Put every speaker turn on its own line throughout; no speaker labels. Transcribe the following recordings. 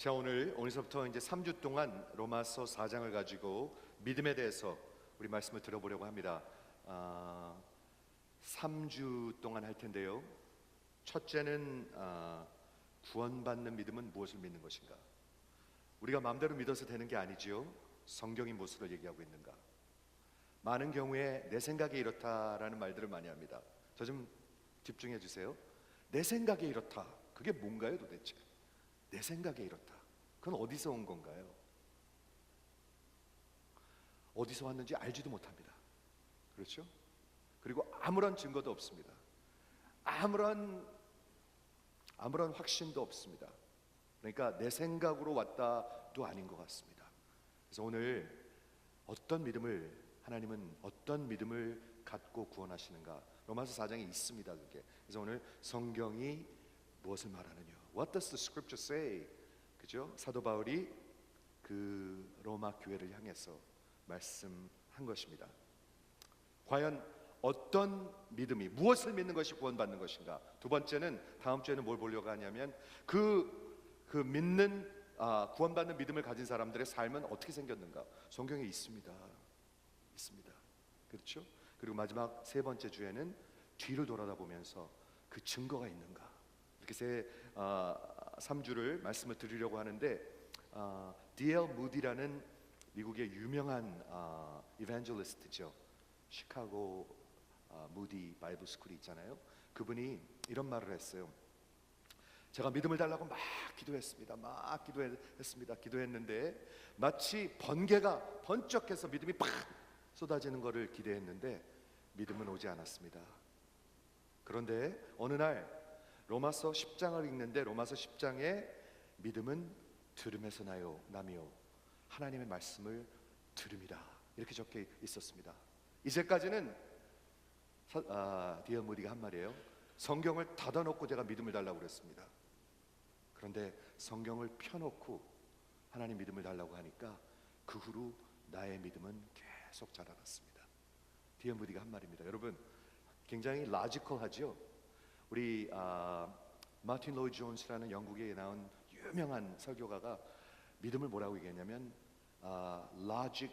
자, 오늘서부터 이제 3주 동안 로마서 4장을 가지고 믿음에 대해서 우리 말씀을 들어보려고 합니다. 3주 동안 할 텐데요. 첫째는 구원받는 믿음은 무엇을 믿는 것인가? 우리가 마음대로 믿어서 되는 게 아니지요. 성경이 무엇을 얘기하고 있는가? 많은 경우에 내 생각에 이렇다라는 말들을 많이 합니다. 저 좀 집중해 주세요. 내 생각에 이렇다. 그게 뭔가요 도대체? 내 생각에 이렇다. 그건 어디서 온 건가요? 어디서 왔는지 알지도 못합니다. 그렇죠? 그리고 아무런 증거도 없습니다. 아무런 확신도 없습니다. 그러니까 내 생각으로 왔다도 아닌 것 같습니다. 그래서 오늘 하나님은 어떤 믿음을 갖고 구원하시는가? 로마서 4장에 있습니다. 그게. 그래서 오늘 성경이 무엇을 말하느냐? What does the scripture say? 그죠? 사도 바울이 그 로마 교회를 향해서 말씀한 것입니다. 과연 어떤 믿음이, 무엇을 믿는 것이 구원받는 것인가? 두 번째는, 다음 주에는 뭘 보려고 하냐면 믿는 구원받는 믿음을 가진 사람들의 삶은 어떻게 생겼는가? 성경에 있습니다. 그렇죠? 그리고 마지막 세 번째 주에는 뒤를 돌아다보면서 그 증거가 있는가? 이렇게 3주를 말씀을 드리려고 하는데, D.L. 무디라는 미국의 유명한 이벤젤리스트죠. 시카고 무디 바이블 스쿨이 있잖아요. 그분이 이런 말을 했어요. 제가 믿음을 달라고 막 기도했는데 마치 번개가 번쩍해서 믿음이 팍 쏟아지는 것을 기대했는데 믿음은 오지 않았습니다. 그런데 어느 날 로마서 10장을 읽는데 로마서 10장에 믿음은 들음에서 나며 하나님의 말씀을 들음이라 이렇게 적혀 있었습니다. 이제까지는 D.L. 무디가 한 말이에요. 성경을 닫아놓고 제가 믿음을 달라고 그랬습니다. 그런데 성경을 펴놓고 하나님 믿음을 달라고 하니까 그 후로 나의 믿음은 계속 자라났습니다. D.L. 무디가 한 말입니다. 여러분, 굉장히 라지컬하죠. 우리 마틴 로이드 존스라는 영국에 나온 유명한 설교가가 믿음을 뭐라고 얘기했냐면 logic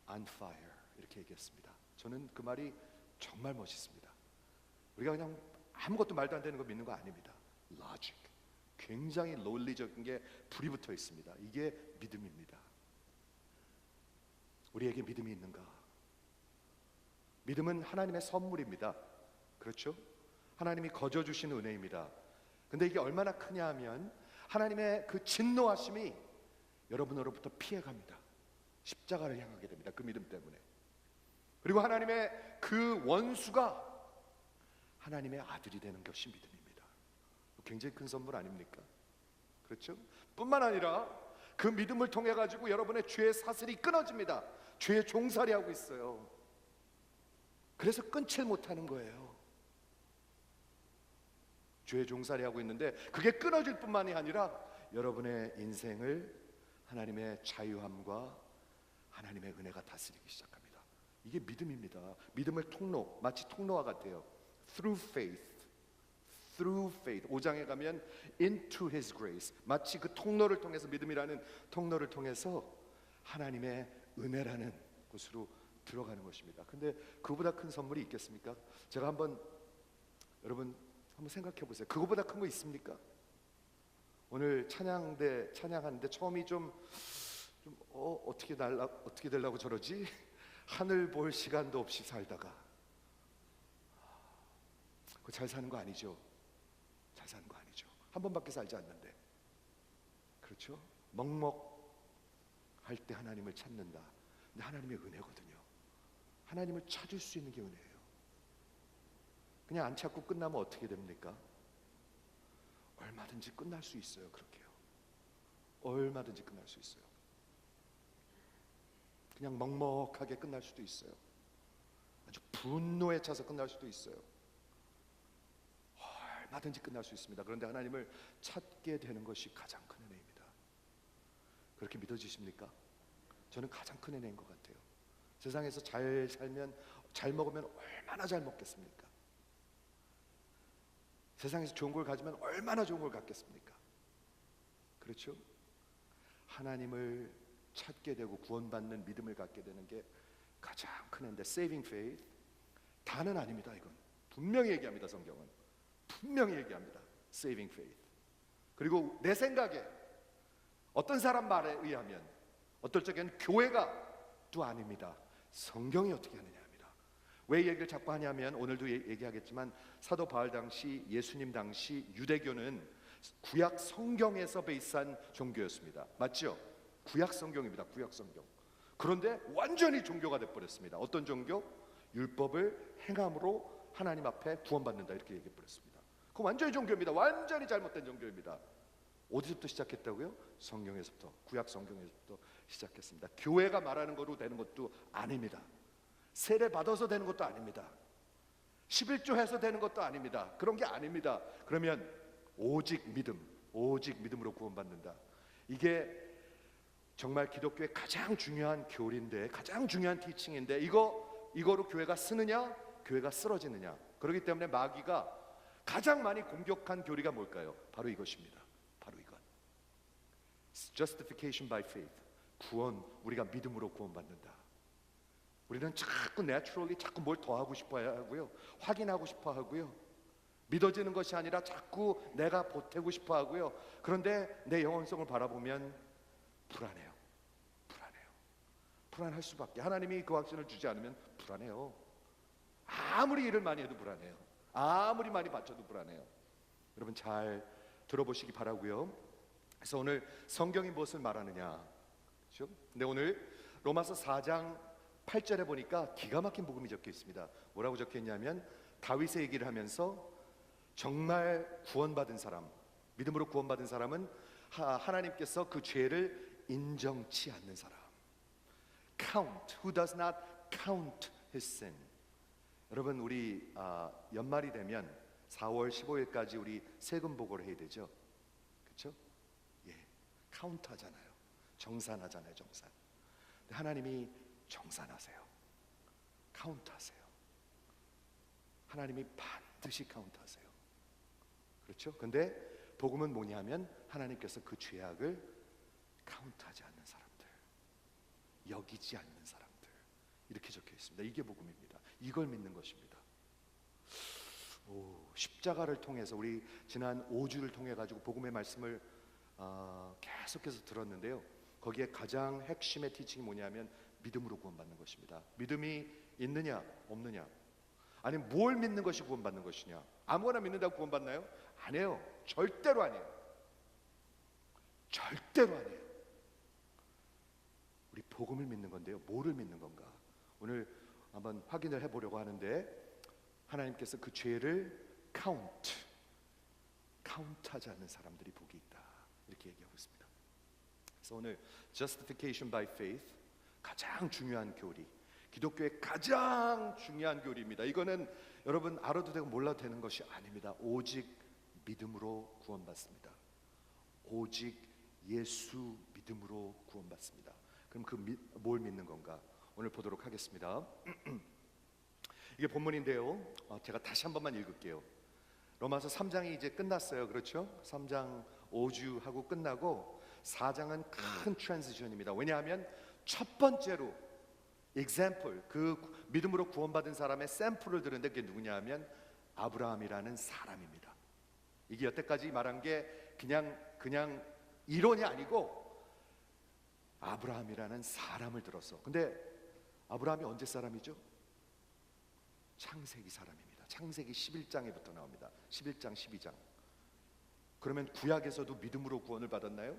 on fire 이렇게 얘기했습니다. 저는 그 말이 정말 멋있습니다. 우리가 그냥 아무것도 말도 안 되는 거 믿는 거 아닙니다. logic, 굉장히 논리적인 게 불이 붙어 있습니다. 이게 믿음입니다. 우리에게 믿음이 있는가? 믿음은 하나님의 선물입니다. 그렇죠? 하나님이 거저 주시는 은혜입니다. 근데 이게 얼마나 크냐 하면 하나님의 그 진노하심이 여러분으로부터 피해갑니다. 십자가를 향하게 됩니다. 그 믿음 때문에. 그리고 하나님의 그 원수가 하나님의 아들이 되는 것이 믿음입니다. 굉장히 큰 선물 아닙니까? 그렇죠? 뿐만 아니라 그 믿음을 통해 가지고 여러분의 죄의 사슬이 끊어집니다. 죄의 종살이 하고 있어요. 그래서 끊질 못하는 거예요. 죄의 종살이 하고 있는데 그게 끊어질 뿐만이 아니라 여러분의 인생을 하나님의 자유함과 하나님의 은혜가 다스리기 시작합니다. 이게 믿음입니다. 믿음의 통로, 마치 통로와 같아요. Through faith 5장에 가면 into His grace, 마치 그 통로를 통해서, 믿음이라는 통로를 통해서 하나님의 은혜라는 곳으로 들어가는 것입니다. 근데 그보다 큰 선물이 있겠습니까? 제가 여러분 한번 생각해 보세요. 그거보다 큰 거 있습니까? 오늘 찬양하는데 처음이 어떻게 되려고 저러지? 하늘 볼 시간도 없이 살다가 그거 잘 사는 거 아니죠? 잘 사는 거 아니죠. 한 번밖에 살지 않는데. 그렇죠? 먹먹할 때 하나님을 찾는다. 근데 하나님의 은혜거든요. 하나님을 찾을 수 있는 게 은혜예요. 그냥 안 찾고 끝나면 어떻게 됩니까? 얼마든지 끝날 수 있어요. 그렇게요. 얼마든지 끝날 수 있어요. 그냥 먹먹하게 끝날 수도 있어요. 아주 분노에 차서 끝날 수도 있어요. 얼마든지 끝날 수 있습니다. 그런데 하나님을 찾게 되는 것이 가장 큰 은혜입니다. 그렇게 믿어지십니까? 저는 가장 큰 은혜인 것 같아요. 세상에서 잘 살면, 잘 먹으면 얼마나 잘 먹겠습니까? 세상에서 좋은 걸 가지면 얼마나 좋은 걸 갖겠습니까? 그렇죠? 하나님을 찾게 되고 구원받는 믿음을 갖게 되는 게 가장 큰 건데, saving faith 다는 아닙니다. 이건 분명히 얘기합니다. 성경은 분명히 얘기합니다. saving faith. 그리고 내 생각에 어떤 사람 말에 의하면 어떨 적에는 교회가 또 아닙니다. 성경이 어떻게 하느냐입니다. 왜 얘기를 자꾸 하냐면, 오늘도 얘기하겠지만 사도 바울 당시, 예수님 당시 유대교는 구약 성경에서 베이스한 종교였습니다. 맞죠? 구약 성경입니다. 구약 성경. 그런데 완전히 종교가 돼버렸습니다. 어떤 종교? 율법을 행함으로 하나님 앞에 구원받는다, 이렇게 얘기해 버렸습니다. 그건 완전히 종교입니다. 완전히 잘못된 종교입니다. 어디서부터 시작했다고요? 성경에서부터, 구약 성경에서부터 시작했습니다. 교회가 말하는 거로 되는 것도 아닙니다. 세례 받아서 되는 것도 아닙니다. 11조 해서 되는 것도 아닙니다. 그런 게 아닙니다. 그러면 오직 믿음, 오직 믿음으로 구원받는다. 이게 정말 기독교의 가장 중요한 교리인데, 가장 중요한 티칭인데, 이거로 교회가 쓰느냐, 교회가 쓰러지느냐. 그렇기 때문에 마귀가 가장 많이 공격한 교리가 뭘까요? 바로 이것입니다. 바로 이것. Justification by faith. 구원, 우리가 믿음으로 구원받는다. 우리는 자꾸 naturally 자꾸 뭘 더하고 싶어 하고요, 확인하고 싶어 하고요, 믿어지는 것이 아니라 자꾸 내가 보태고 싶어 하고요. 그런데 내 영혼성을 바라보면 불안해요. 불안할 수밖에. 하나님이 그 확신을 주지 않으면 불안해요. 아무리 일을 많이 해도 불안해요. 아무리 많이 바쳐도 불안해요. 여러분 잘 들어보시기 바라고요. 그래서 오늘 성경이 무엇을 말하느냐, 그렇죠? 근데 오늘 로마서 4장 8절에 보니까 기가 막힌 복음이 적혀 있습니다. 뭐라고 적혀 있냐면, 다윗의 얘기를 하면서 정말 구원받은 사람, 믿음으로 구원받은 사람은 하나님께서 그 죄를 인정치 않는 사람. Count, who does not count his sin. 여러분 우리 연말이 되면 4월 15일까지 우리 세금 보고를 해야 되죠. 그렇죠? 예, 카운트 하잖아요. 정산하잖아요. 정산. 근데 하나님이 정산하세요. 카운트하세요. 하나님이 반드시 카운트하세요. 그렇죠? 근데 복음은 뭐냐면, 하나님께서 그 죄악을 카운트하지 않는 사람들, 여기지 않는 사람들, 이렇게 적혀 있습니다. 이게 복음입니다. 이걸 믿는 것입니다. 십자가를 통해서 우리 지난 5주를 통해 가지고 복음의 말씀을 계속해서 들었는데요, 거기에 가장 핵심의 티칭이 뭐냐면 믿음으로 구원받는 것입니다. 믿음이 있느냐 없느냐, 아니 뭘 믿는 것이 구원받는 것이냐. 아무거나 믿는다고 구원받나요? 아니에요. 절대로 아니에요. 절대로 아니에요. 우리 복음을 믿는 건데요, 뭐를 믿는 건가? 오늘 한번 확인을 해보려고 하는데, 하나님께서 그 죄를 카운트하지 않는 사람들이 복이 있다, 이렇게 얘기하고 있습니다. 그래서 오늘 Justification by Faith, 가장 중요한 교리, 기독교의 가장 중요한 교리입니다. 이거는 여러분 알아도 되고 몰라도 되는 것이 아닙니다. 오직 믿음으로 구원받습니다. 오직 예수 믿음으로 구원받습니다. 그럼 뭘 믿는 건가? 오늘 보도록 하겠습니다. 이게 본문인데요, 제가 다시 한 번만 읽을게요. 로마서 3장이 이제 끝났어요. 그렇죠? 3장 5주 하고 끝나고 4장은 큰 트랜지션입니다. 왜냐하면 첫 번째로 example, 그 믿음으로 구원받은 사람의 샘플을 들은데, 그게 누구냐 하면 아브라함이라는 사람입니다. 이게 여태까지 말한 게 그냥 이론이 아니고 아브라함이라는 사람을 들었어. 근데 아브라함이 언제 사람이죠? 창세기 사람입니다. 창세기 11장에부터 나옵니다. 11장 12장. 그러면 구약에서도 믿음으로 구원을 받았나요?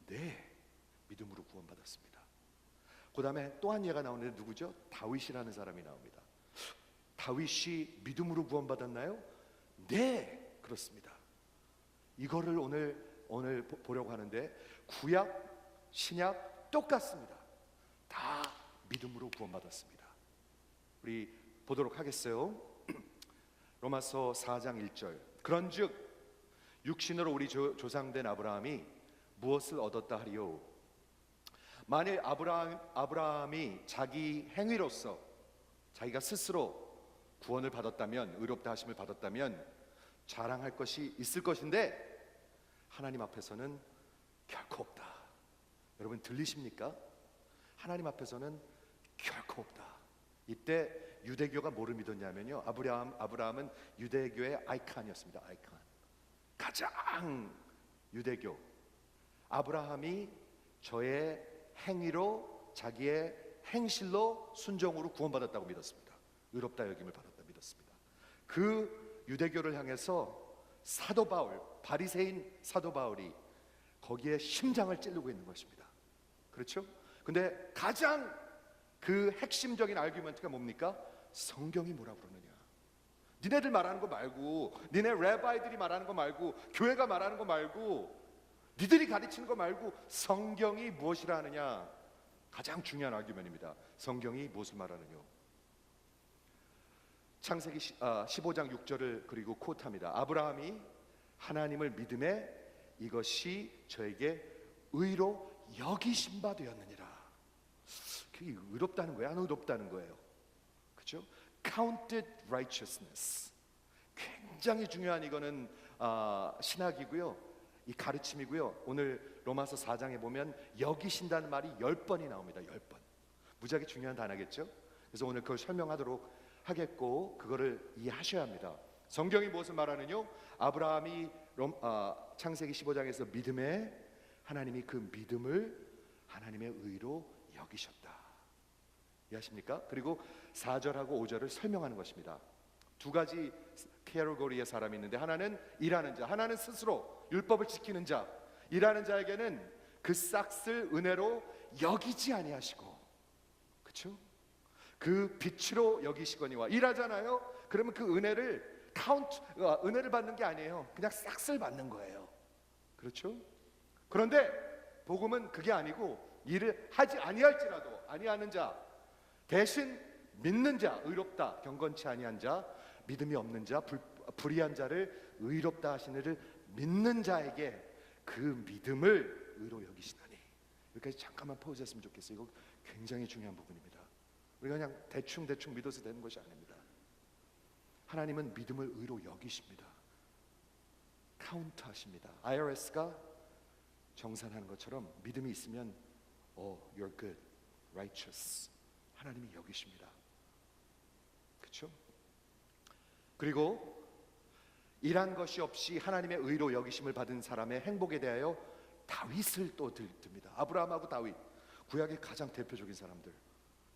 네, 믿음으로 구원받았습니다. 그 다음에 또 한 예가 나오는데 누구죠? 다윗이라는 사람이 나옵니다. 다윗이 믿음으로 구원받았나요? 네, 그렇습니다. 이거를 오늘 보려고 하는데, 구약, 신약 똑같습니다. 다 믿음으로 구원받았습니다. 우리 보도록 하겠어요. 로마서 4장 1절. 그런즉 육신으로 우리 조상된 아브라함이 무엇을 얻었다 하리요? 만일 아브라함이 자기 행위로서 자기가 스스로 구원을 받았다면, 의롭다 하심을 받았다면 자랑할 것이 있을 것인데, 하나님 앞에서는 결코 없다. 여러분 들리십니까? 하나님 앞에서는 결코 없다. 이때 유대교가 뭐를 믿었냐면요, 아브라함은 유대교의 아이콘이었습니다. 아이콘. 가장 유대교, 아브라함이 저의 행위로, 자기의 행실로, 순종으로 구원받았다고 믿었습니다. 의롭다 여김을 받았다 믿었습니다. 그 유대교를 향해서 사도 바울, 바리새인 사도 바울이 거기에 심장을 찌르고 있는 것입니다. 그렇죠? 근데 가장 그 핵심적인 아르규먼트가 뭡니까? 성경이 뭐라고 그러느냐. 니네들 말하는 거 말고, 니네 레바이들이 말하는 거 말고, 교회가 말하는 거 말고, 니들이 가르치는 거 말고 성경이 무엇이라 하느냐. 가장 중요한 아르규먼트입니다. 성경이 무엇을 말하느냐. 창세기 15장 6절을 그리고 코트합니다. 아브라함이 하나님을 믿음에 이것이 저에게 의로 여기신 바 되었느니라. 그게 의롭다는 거예요? 안 의롭다는 거예요? 그렇죠? Counted righteousness. 굉장히 중요한 이거는 신학이고요, 이 가르침이고요. 오늘 로마서 4장에 보면 여기신다는 말이 10번이 나옵니다. 10번. 무지하게 중요한 단어겠죠? 그래서 오늘 그걸 설명하도록 하겠고, 그거를 이해하셔야 합니다. 성경이 무엇을 말하느냐? 아브라함이 창세기 15장에서 믿음에 하나님이 그 믿음을 하나님의 의로 여기셨다. 이해하십니까? 그리고 4절하고 5절을 설명하는 것입니다. 두 가지 캐러고리의 사람이 있는데, 하나는 일하는 자, 하나는 스스로 율법을 지키는 자. 일하는 자에게는 그 싹을 은혜로 여기지 아니하시고, 그렇죠? 그 빛으로 여기시거니와. 일하잖아요. 그러면 그 은혜를 은혜를 받는 게 아니에요. 그냥 싹을 받는 거예요. 그렇죠? 그런데 복음은 그게 아니고, 일을 하지 아니할지라도 아니하는 자, 대신 믿는 자, 의롭다, 경건치 아니한 자, 믿음이 없는 자, 불의한 자를 의롭다 하시느를 믿는 자에게 그 믿음을 의로 여기시나니. 여기까지 잠깐만 포즈했으면 좋겠어요. 이거 굉장히 중요한 부분입니다. 우리가 그냥 대충 믿어서 되는 것이 아닙니다. 하나님은 믿음을 의로 여기십니다. 카운트하십니다. IRS가 정산하는 것처럼 믿음이 있으면 you're good, righteous. 하나님이 여기십니다. 그렇죠? 그리고 일한 것이 없이 하나님의 의로 여기심을 받은 사람의 행복에 대하여 다윗을 또 듭니다. 아브라함하고 다윗, 구약의 가장 대표적인 사람들,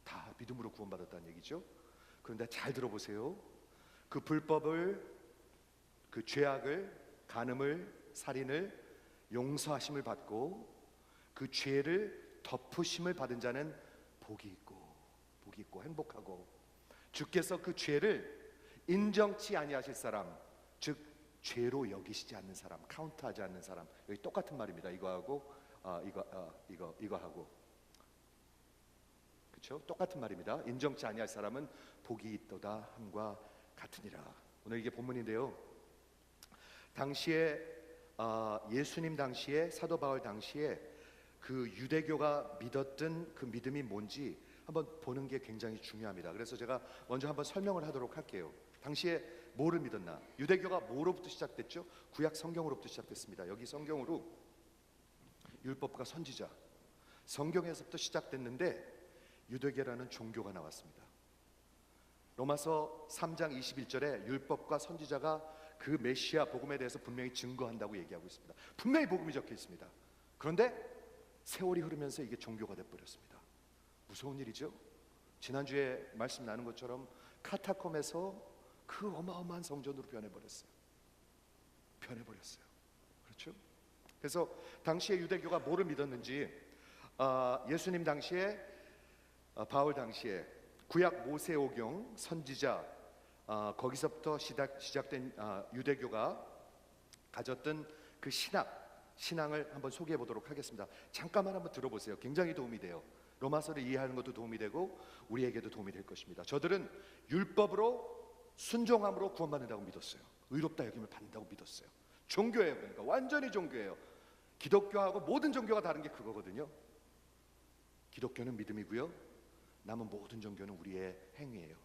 다 믿음으로 구원받았다는 얘기죠. 그런데 잘 들어보세요. 그 불법을, 그 죄악을, 간음을, 살인을 용서하심을 받고 그 죄를 덮으심을 받은 자는 복이 있고 행복하고, 주께서 그 죄를 인정치 아니하실 사람, 즉 죄로 여기시지 않는 사람, 카운트하지 않는 사람. 여기 똑같은 말입니다. 이거하고 이거하고, 그렇죠? 똑같은 말입니다. 인정치 아니할 사람은 복이 있도다 함과 같으니라. 오늘 이게 본문인데요. 당시에 예수님 당시에, 사도 바울 당시에 그 유대교가 믿었던 그 믿음이 뭔지 한번 보는 게 굉장히 중요합니다. 그래서 제가 먼저 한번 설명을 하도록 할게요. 당시에 뭐를 믿었나? 유대교가 뭐로부터 시작됐죠? 구약 성경으로부터 시작됐습니다. 여기 성경으로 율법과 선지자, 성경에서부터 시작됐는데 유대교라는 종교가 나왔습니다. 로마서 3장 21절에 율법과 선지자가 그 메시아 복음에 대해서 분명히 증거한다고 얘기하고 있습니다. 분명히 복음이 적혀 있습니다. 그런데 세월이 흐르면서 이게 종교가 돼버렸습니다. 무서운 일이죠. 지난주에 말씀 나눈 것처럼 카타콤에서 그 어마어마한 성전으로 변해버렸어요. 그렇죠? 그래서 당시에 유대교가 뭐를 믿었는지, 예수님 당시에, 바울 당시에 구약 모세오경, 선지자, 거기서부터 시작된 유대교가 가졌던 그 신앙을 한번 소개해 보도록 하겠습니다. 잠깐만 한번 들어보세요. 굉장히 도움이 돼요. 로마서를 이해하는 것도 도움이 되고 우리에게도 도움이 될 것입니다. 저들은 율법으로, 순종함으로 구원받는다고 믿었어요. 의롭다 여김을 받는다고 믿었어요. 종교예요. 그러니까 완전히 종교예요. 기독교하고 모든 종교가 다른 게 그거거든요. 기독교는 믿음이고요, 남은 모든 종교는 우리의 행위예요.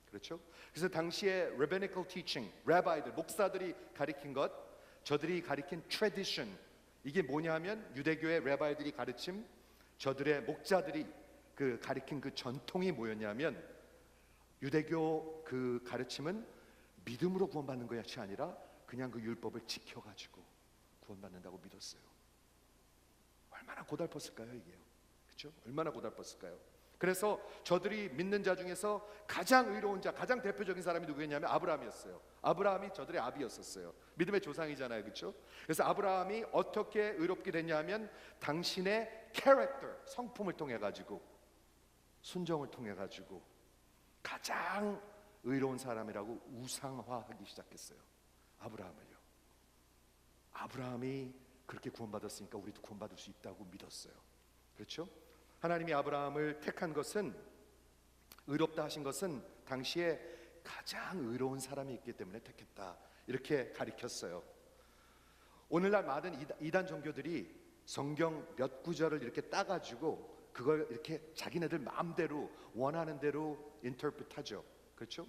그렇죠? 그래서 당시에 rabbinical teaching, 라바이들, 목사들이 가리킨 것, 저들이 가리킨 tradition, 이게 뭐냐면 유대교의 레바이들이 가르침, 저들의 목자들이 그 가리킨 그 전통이 뭐였냐면, 유대교 그 가르침은 믿음으로 구원받는 것이 아니라 그냥 그 율법을 지켜가지고 구원받는다고 믿었어요. 얼마나 고달팠을까요 이게요? 그렇죠? 얼마나 고달팠을까요? 그래서 저들이 믿는 자 중에서 가장 의로운 자, 가장 대표적인 사람이 누구였냐면 아브라함이었어요. 아브라함이 저들의 아비였었어요. 믿음의 조상이잖아요, 그렇죠? 그래서 아브라함이 어떻게 의롭게 됐냐면 당신의 캐릭터, 성품을 통해 가지고, 순종을 통해 가지고 가장 의로운 사람이라고 우상화하기 시작했어요. 아브라함을요. 아브라함이 그렇게 구원받았으니까 우리도 구원받을 수 있다고 믿었어요. 그렇죠? 하나님이 아브라함을 택한 것은, 의롭다 하신 것은 당시에 가장 의로운 사람이 있기 때문에 택했다, 이렇게 가리켰어요. 오늘날 많은 이단 종교들이 성경 몇 구절을 이렇게 따가지고 그걸 이렇게 자기네들 마음대로 원하는 대로 인터프트하죠. 그렇죠?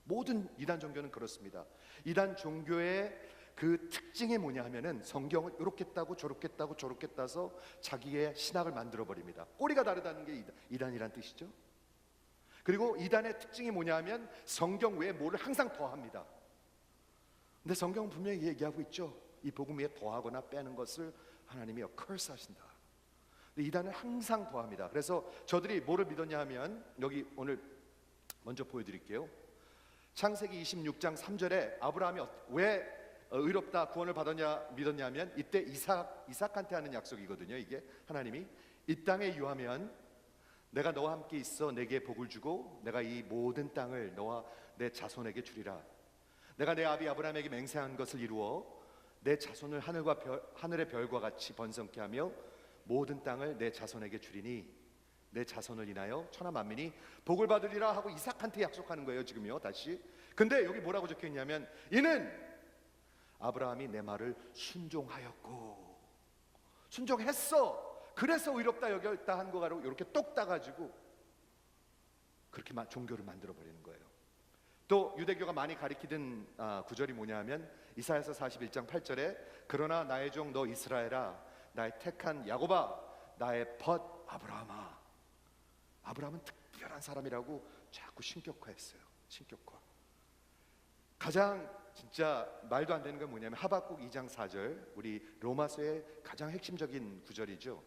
모든 이단 종교는 그렇습니다. 이단 종교의 그 특징이 뭐냐 하면은 성경을 이렇게 따고 저렇게 따고 저렇게 따서 자기의 신학을 만들어 버립니다. 꼬리가 다르다는 게 이단이란 뜻이죠. 그리고 이단의 특징이 뭐냐 하면 성경 외에 뭐를 항상 더합니다. 근데 성경은 분명히 얘기하고 있죠. 이 복음 위에 더하거나 빼는 것을 하나님이 curse 하신다. 근데 이단은 항상 더합니다. 그래서 저들이 뭐를 믿었냐 하면, 여기 오늘 먼저 보여드릴게요. 창세기 26장 3절에 아브라함이 왜 의롭다 구원을 받았냐 믿었냐면, 이때 이삭한테 하는 약속이거든요. 이게 하나님이 이 땅에 유하면 내가 너와 함께 있어 내게 복을 주고 내가 이 모든 땅을 너와 내 자손에게 주리라. 내가 내 아비 아브라함에게 맹세한 것을 이루어 내 자손을 하늘의 별과 같이 번성케 하며 모든 땅을 내 자손에게 주리니 내 자손을 인하여 천하 만민이 복을 받으리라 하고 이삭한테 약속하는 거예요 지금요. 다시. 근데 여기 뭐라고 적혀있냐면, 이는 아브라함이 내 말을 순종하였고, 순종했어, 그래서 의롭다 여겼다 한 거가로 이렇게 똑 따가지고 그렇게 종교를 만들어 버리는 거예요. 또 유대교가 많이 가리키던 구절이 뭐냐 하면 이사야서 41장 8절에 그러나 나의 종 너 이스라엘아, 나의 택한 야곱아, 나의 벗 아브라함아. 아브라함은 특별한 사람이라고 자꾸 신격화했어요. 신격화. 가장 진짜 말도 안 되는 건 뭐냐면 하박국 2장 4절, 우리 로마서의 가장 핵심적인 구절이죠.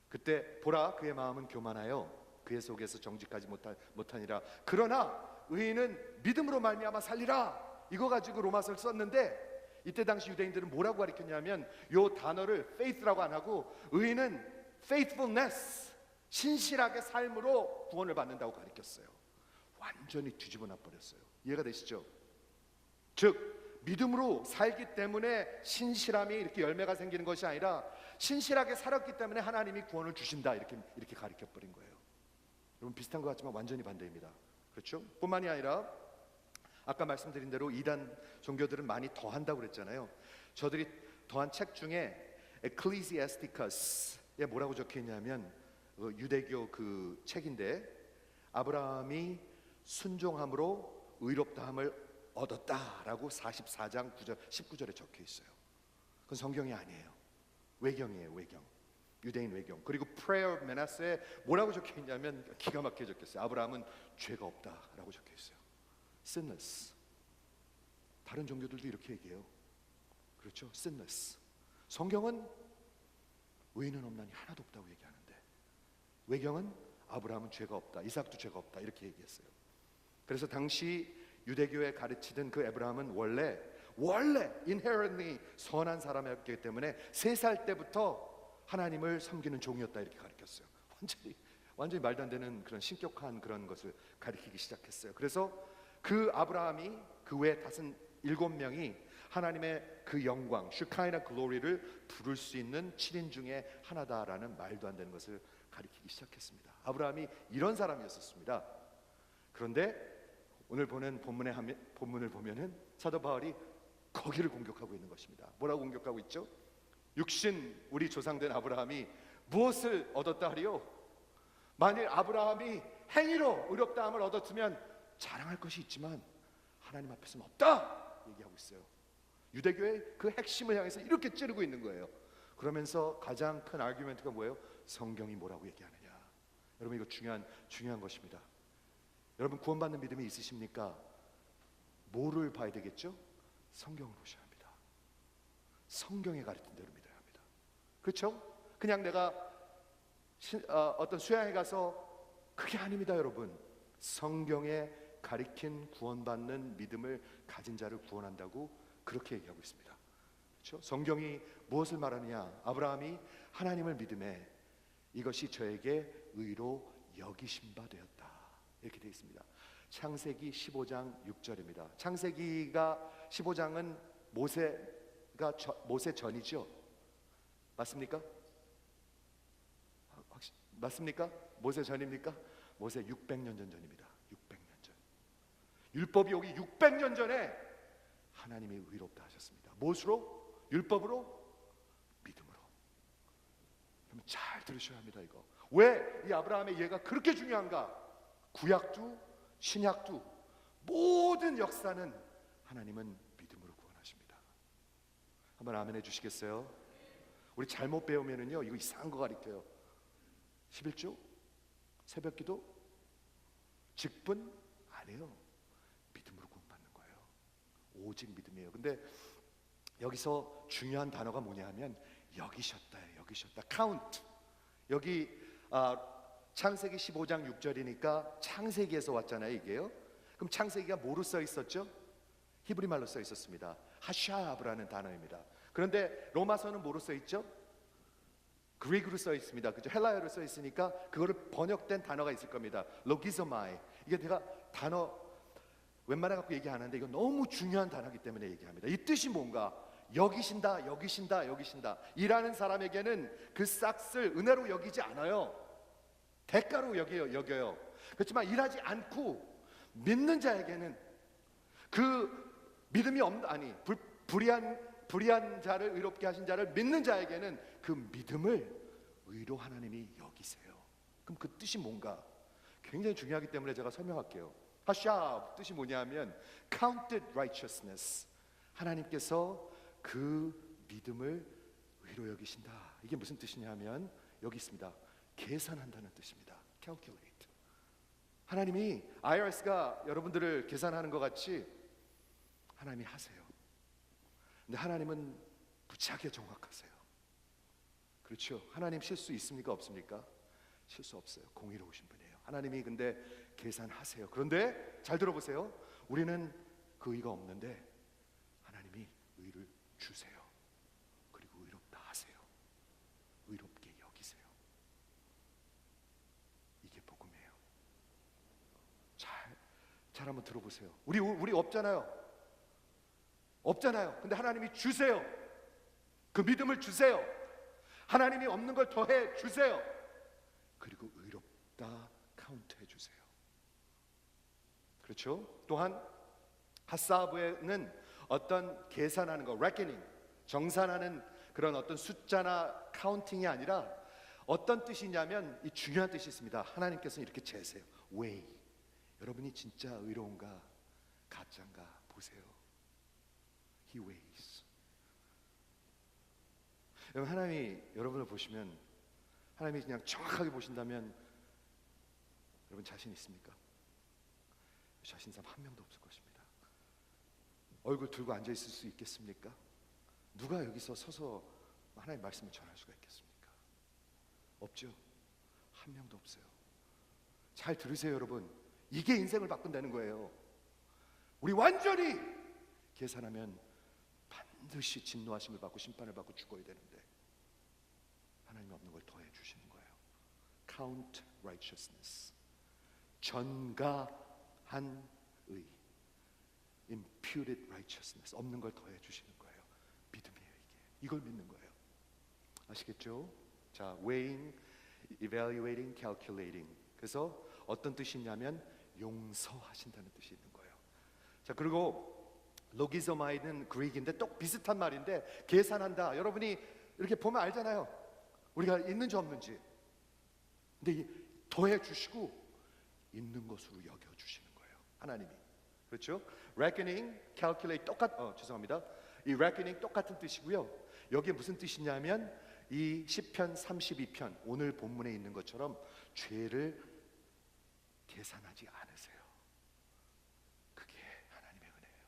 그때 보라 그의 마음은 교만하여 그의 속에서 정직하지 못하니라. 그러나 의인은 믿음으로 말미암아 살리라. 이거 가지고 로마서를 썼는데, 이때 당시 유대인들은 뭐라고 가르쳤냐면 요 단어를 faith라고 안 하고 의인은 faithfulness, 신실하게 삶으로 구원을 받는다고 가르쳤어요. 완전히 뒤집어 놔 버렸어요. 이해가 되시죠? 즉 믿음으로 살기 때문에 신실함이 이렇게 열매가 생기는 것이 아니라 신실하게 살았기 때문에 하나님이 구원을 주신다, 이렇게 가르쳐 버린 거예요. 여러분 비슷한 것 같지만 완전히 반대입니다. 그렇죠? 뿐만이 아니라 아까 말씀드린 대로 이단 종교들은 많이 더한다고 그랬잖아요. 저들이 더한 책 중에 에클리시아스티커스에 뭐라고 적혀 있냐면, 유대교 그 책인데 아브라함이 순종함으로 의롭다함을 얻었다라고 44장 9절 19절에 적혀 있어요. 그건 성경이 아니에요. 외경이에요. 외경. 유대인 외경. 그리고 Prayer of Manasseh에 뭐라고 적혀 있냐면 기가 막히게 적혀 있어요. 아브라함은 죄가 없다라고 적혀 있어요. Sinless. 다른 종교들도 이렇게 얘기해요. 그렇죠? Sinless. 성경은 의인은 없나니 하나도 없다고 얘기하는데 외경은 아브라함은 죄가 없다, 이삭도 죄가 없다, 이렇게 얘기했어요. 그래서 당시 유대교에 가르치던 그 아브라함은 원래 inherently 선한 사람이었기 때문에 3살 때부터 하나님을 섬기는 종이었다, 이렇게 가르쳤어요. 완전히 말도 안 되는 그런 신격한 그런 것을 가르치기 시작했어요. 그래서 그 아브라함이 그 외에 7명이 하나님의 그 영광, 슈카이나 글로리를 부를 수 있는 7인 중에 하나다라는 말도 안 되는 것을 가르치기 시작했습니다. 아브라함이 이런 사람이었습니다. 그런데 오늘 보는 본문을 보면은 사도 바울이 거기를 공격하고 있는 것입니다. 뭐라고 공격하고 있죠? 육신 우리 조상된 아브라함이 무엇을 얻었다 하리요? 만일 아브라함이 행위로 의롭다함을 얻었으면 자랑할 것이 있지만 하나님 앞에서는 없다 얘기하고 있어요. 유대교의 그 핵심을 향해서 이렇게 찌르고 있는 거예요. 그러면서 가장 큰 아규멘트가 뭐예요? 성경이 뭐라고 얘기하느냐. 여러분 이거 중요한 것입니다. 여러분 구원받는 믿음이 있으십니까? 뭐를 봐야 되겠죠? 성경을 보셔야 합니다. 성경에 가르친 대로 믿어야 합니다. 그렇죠? 그냥 내가 어떤 수양에 가서 그게 아닙니다, 여러분. 성경에 가리킨 구원받는 믿음을 가진 자를 구원한다고 그렇게 얘기하고 있습니다. 그렇죠? 성경이 무엇을 말하느냐? 아브라함이 하나님을 믿음에 이것이 저에게 의로 여기신 바 되었다. 이렇게 되어 있습니다. 창세기 15장 6절입니다. 창세기가 15장은 모세 전이죠. 맞습니까? 맞습니까? 모세 전입니까? 모세 600년 전입니다. 600년 전. 율법이 오기 600년 전에 하나님이 의롭다 하셨습니다. 무엇으로? 율법으로? 믿음으로. 그러면 잘 들으셔야 합니다. 이거 왜 이 아브라함의 예가 그렇게 중요한가? 구약도 신약도 모든 역사는 하나님은 믿음으로 구원하십니다. 한번 아멘 해주시겠어요? 우리 잘못 배우면은요 이거 이상한 거 가르쳐요. 11조? 새벽기도? 직분? 아니에요. 믿음으로 구원받는 거예요. 오직 믿음이에요. 근데 여기서 중요한 단어가 뭐냐 하면 여기셨다예요. 여기셨다. count. 여기 창세기 15장 6절이니까 창세기에서 왔잖아요 이게요. 그럼 창세기가 뭐로 써 있었죠? 히브리 말로 써 있었습니다. 하샤브라는 단어입니다. 그런데 로마서는 뭐로 써 있죠? 그리그로 써 있습니다. 그죠? 헬라어로 써 있으니까 그거를 번역된 단어가 있을 겁니다. 로기소마이. 이게 제가 단어 웬만해 갖고 얘기 안 하는데 이거 너무 중요한 단어이기 때문에 얘기합니다. 이 뜻이 뭔가? 여기신다, 여기신다, 여기신다. 일하는 사람에게는 그 싹을 은혜로 여기지 않아요. 대가로 여겨요. 그렇지만 일하지 않고 믿는 자에게는 그 믿음이 불의한 자를 의롭게 하신 자를 믿는 자에게는 그 믿음을 의로 하나님이 여기세요. 그럼 그 뜻이 뭔가? 굉장히 중요하기 때문에 제가 설명할게요. 하샤 뜻이 뭐냐면 counted righteousness. 하나님께서 그 믿음을 의로 여기신다. 이게 무슨 뜻이냐면 여기 있습니다. 계산한다는 뜻입니다. calculate. 하나님이 IRS가 여러분들을 계산하는 것 같이 하나님이 하세요. 근데 하나님은 무지하게 정확하세요. 그렇죠? 하나님 실수 있습니까? 없습니까? 실수 없어요. 공의로우신 분이에요. 하나님이 근데 계산하세요. 그런데 잘 들어보세요. 우리는 그 의가 없는데 하나님이 의를 주세요. 그리고 의롭다 하세요. 의롭게 여기세요. 이게 복음이에요. 잘 한번 들어보세요. 우리 없잖아요. 없잖아요. 근데 하나님이 주세요. 그 믿음을 주세요. 하나님이 없는 걸 더해 주세요. 그리고 의롭다 카운트해 주세요. 그렇죠? 또한 하사브에는 어떤 계산하는 거, reckoning, 정산하는 그런 어떤 숫자나 카운팅이 아니라 어떤 뜻이냐면 이 중요한 뜻이 있습니다. 하나님께서는 이렇게 재세요. weigh. 여러분이 진짜 의로운가 가짜인가 보세요. He weighs. 여러분 하나님이 여러분을 보시면 하나님이 그냥 정확하게 보신다면 여러분 자신 있습니까? 자신 사람 한 명도 없을 것입니다. 얼굴 들고 앉아 있을 수 있겠습니까? 누가 여기서 서서 하나님의 말씀을 전할 수가 있겠습니까? 없죠. 한 명도 없어요. 잘 들으세요 여러분. 이게 인생을 바꾼다는 거예요. 우리 완전히 계산하면 반드시 진노하심을 받고 심판을 받고 죽어야 되는데 하나님 없는 걸 더해 주시는 거예요. Count righteousness. 전가한 의. Imputed righteousness. 없는 걸 더해 주시는 거예요. 믿음이에요 이게. 이걸 믿는 거예요. 아시겠죠? 자, weighing, evaluating, calculating. 그래서 어떤 뜻이냐면 용서하신다는 뜻이 있는 거예요. 자, 그리고 로기소마이는 그릭인데 또 비슷한 말인데 계산한다. 여러분이 이렇게 보면 알잖아요. 우리가 있는지 없는지. 근데 더해 주시고 있는 것으로 여겨 주시는 거예요. 하나님이. 그렇죠? reckoning, calculate 죄송합니다. 이 reckoning 똑같은 뜻이고요. 여기에 무슨 뜻이냐면 이 시편 32편 오늘 본문에 있는 것처럼 죄를 계산하지 않으세요. 그게 하나님의 은혜예요.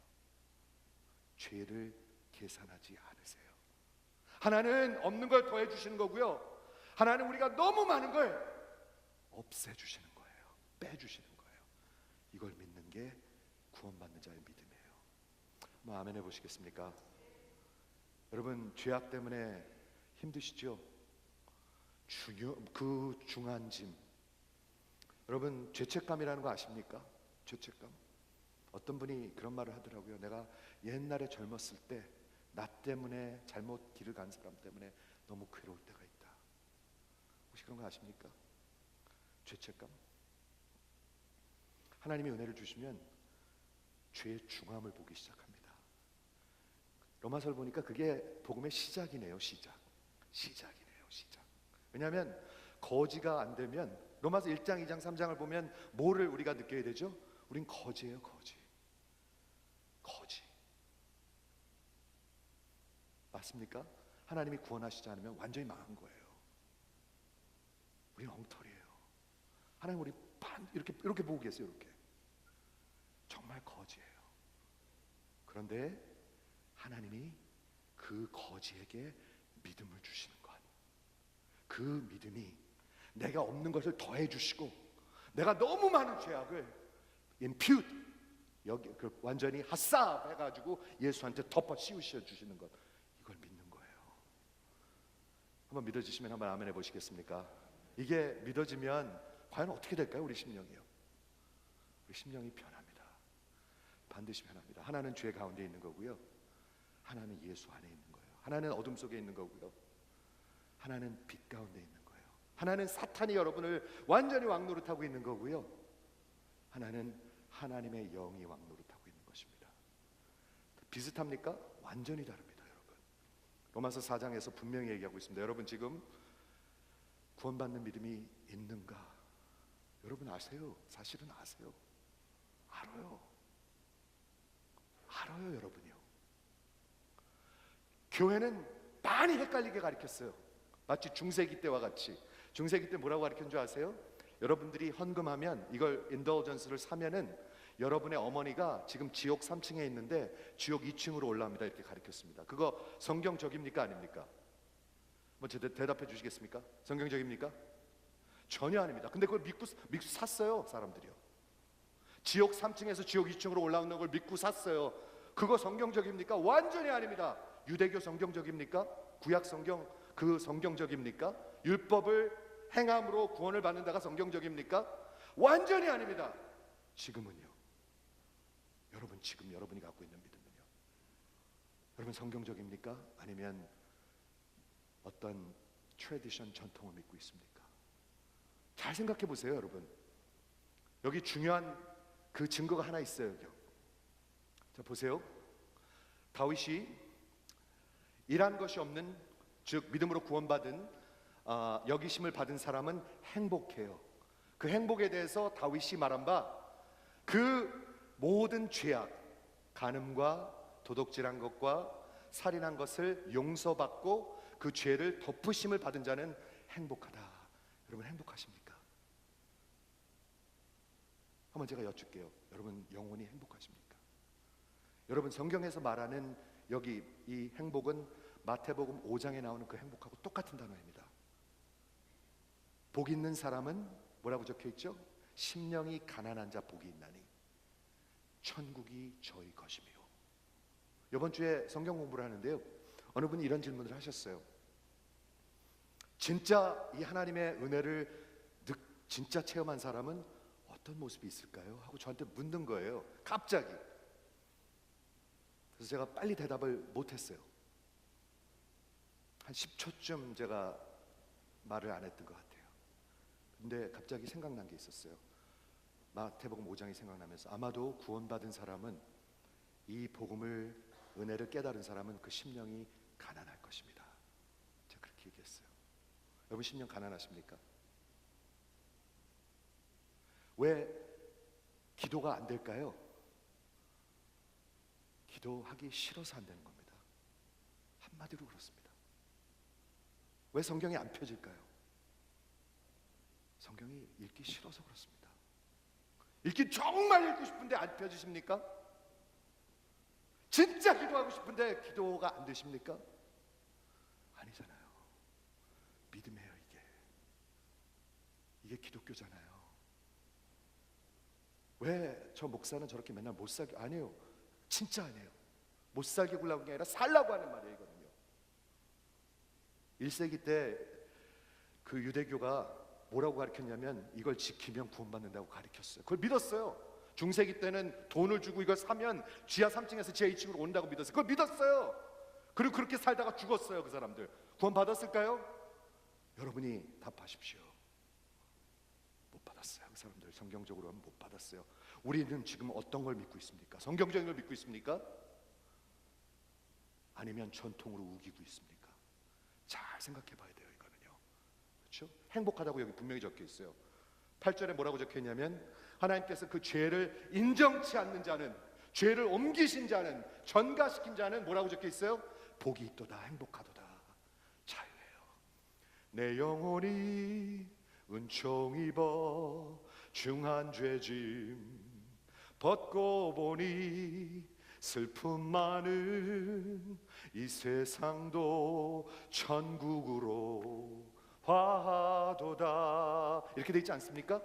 죄를 계산하지 않으세요. 하나는 없는 걸 더해 주시는 거고요. 하나는 우리가 너무 많은 걸 없애 주시는 거예요. 빼 주시는 거예요. 이걸 믿는 게 구원받는 자의 믿음이에요. 뭐 아멘 해 보시겠습니까? 여러분 죄악 때문에 힘드시죠? 그 중한 짐. 여러분 죄책감이라는 거 아십니까? 죄책감. 어떤 분이 그런 말을 하더라고요. 내가 옛날에 젊었을 때 나 때문에 잘못 길을 간 사람 때문에 너무 괴로울 때가 있다. 혹시 그런 거 아십니까? 죄책감. 하나님이 은혜를 주시면 죄의 중함을 보기 시작합니다. 로마서를 보니까 그게 복음의 시작이네요. 시작이네요. 왜냐하면 거지가 안 되면 로마서 1장, 2장, 3장을 보면 뭐를 우리가 느껴야 되죠? 우린 거지예요. 거지. 맞습니까? 하나님이 구원하시지 않으면 완전히 망한 거예요. 우린 엉터리예요. 하나님 우리 이렇게 보고 계세요. 이렇게 정말 거지예요. 그런데 하나님이 그 거지에게 믿음을 주시는 것, 그 믿음이 내가 없는 것을 더해 주시고 내가 너무 많은 죄악을 impute 여기 완전히 핫삽 해가지고 예수한테 덮어 씌우셔 주시는 것, 이걸 믿는 거예요. 한번 믿어지시면 한번 아멘 해보시겠습니까? 이게 믿어지면 과연 어떻게 될까요? 우리 심령이요. 우리 심령이 변합니다. 반드시 변합니다. 하나는 죄 가운데 있는 거고요. 하나는 예수 안에 있는 거예요. 하나는 어둠 속에 있는 거고요. 하나는 빛 가운데 있는 거예요. 하나는 사탄이 여러분을 완전히 왕노릇하고 있는 거고요. 하나는 하나님의 영이 왕노릇하고 있는 것입니다. 비슷합니까? 완전히 다릅니다, 여러분. 로마서 4장에서 분명히 얘기하고 있습니다. 여러분 지금 구원받는 믿음이 있는가? 여러분 아세요? 사실은 아세요. 알아요, 여러분이요. 교회는 많이 헷갈리게 가르쳤어요. 마치 중세기 때와 같이. 중세기 때 뭐라고 가르쳤는 줄 아세요? 여러분들이 헌금하면 이걸 인더전스를 사면은 여러분의 어머니가 지금 지옥 3층에 있는데 지옥 2층으로 올라옵니다. 이렇게 가르쳤습니다. 그거 성경적입니까? 아닙니까? 뭐 대답해 주시겠습니까? 성경적입니까? 전혀 아닙니다. 근데 그걸 믿고 샀어요, 사람들이요. 지옥 3층에서 지옥 2층으로 올라오는 걸 믿고 샀어요. 그거 성경적입니까? 완전히 아닙니다. 유대교 성경적입니까? 구약 성경 그 성경적입니까? 율법을 행함으로 구원을 받는다가 성경적입니까? 완전히 아닙니다. 지금은요. 지금 여러분이 갖고 있는 믿음은요. 여러분 성경적입니까? 아니면 어떤 트래디션 전통을 믿고 있습니까? 잘 생각해 보세요, 여러분. 여기 중요한 그 증거가 하나 있어요. 여기. 자 보세요. 다윗이 일한 것이 없는, 즉 믿음으로 구원받은 여기심을 받은 사람은 행복해요. 그 행복에 대해서 다윗이 말한 바 그 모든 죄악, 간음과 도둑질한 것과 살인한 것을 용서받고 그 죄를 덮으심을 받은 자는 행복하다. 여러분 행복하십니까? 한번 제가 여쭐게요. 여러분 영혼이 행복하십니까? 여러분 성경에서 말하는 여기 이 행복은 마태복음 5장에 나오는 그 행복하고 똑같은 단어입니다. 복 있는 사람은 뭐라고 적혀 있죠? 심령이 가난한 자 복이 있나니 천국이 저희 것이며. 이번 주에 성경 공부를 하는데요, 어느 분이 이런 질문을 하셨어요. 진짜 이 하나님의 은혜를 진짜 체험한 사람은 어떤 모습이 있을까요? 하고 저한테 묻는 거예요, 갑자기. 그래서 제가 빨리 대답을 못했어요. 한 10초쯤 제가 말을 안 했던 것 같아요. 근데 갑자기 생각난 게 있었어요. 마태복음 5장이 생각나면서 아마도 구원받은 사람은, 이 복음을, 은혜를 깨달은 사람은 그 심령이 가난할 것입니다. 제가 그렇게 얘기했어요. 여러분 심령 가난하십니까? 왜 기도가 안 될까요? 기도하기 싫어서 안 되는 겁니다. 한마디로 그렇습니다. 왜 성경이 안 펴질까요? 성경이 읽기 싫어서 그렇습니다. 읽기 정말 읽고 싶은데 안 펴지십니까? 진짜 기도하고 싶은데 기도가 안 되십니까? 아니잖아요. 믿음이에요. 이게 기독교잖아요. 왜 저 목사는 저렇게 맨날 못 살게? 아니에요. 진짜 아니에요. 못 살게 굴라고 게 아니라 살라고 하는 말이에요. 이거는요. 1세기 때 그 유대교가 뭐라고 가르쳤냐면 이걸 지키면 구원받는다고 가르쳤어요. 그걸 믿었어요. 중세기 때는 돈을 주고 이걸 사면 지하 3층에서 지하 2층으로 온다고 믿었어요. 그걸 믿었어요. 그리고 그렇게 살다가 죽었어요. 그 사람들 구원 받았을까요? 여러분이 답하십시오. 못 받았어요. 그 사람들 성경적으로 하면 못 받았어요. 우리는 지금 어떤 걸 믿고 있습니까? 성경적인 걸 믿고 있습니까? 아니면 전통으로 우기고 있습니까? 잘 생각해 봐야 돼요. 이거는요. 그렇죠? 행복하다고 여기 분명히 적혀 있어요. 8절에 뭐라고 적혀 있냐면 하나님께서 그 죄를 인정치 않는 자는, 죄를 옮기신 자는, 전가시킨 자는 뭐라고 적혀 있어요? 복이 있도다, 행복하도다, 자유예요. 내 영혼이 은총 입어 중한 죄짐 벗고 보니 슬픔 많은 이 세상도 천국으로 화하도다. 이렇게 돼 있지 않습니까?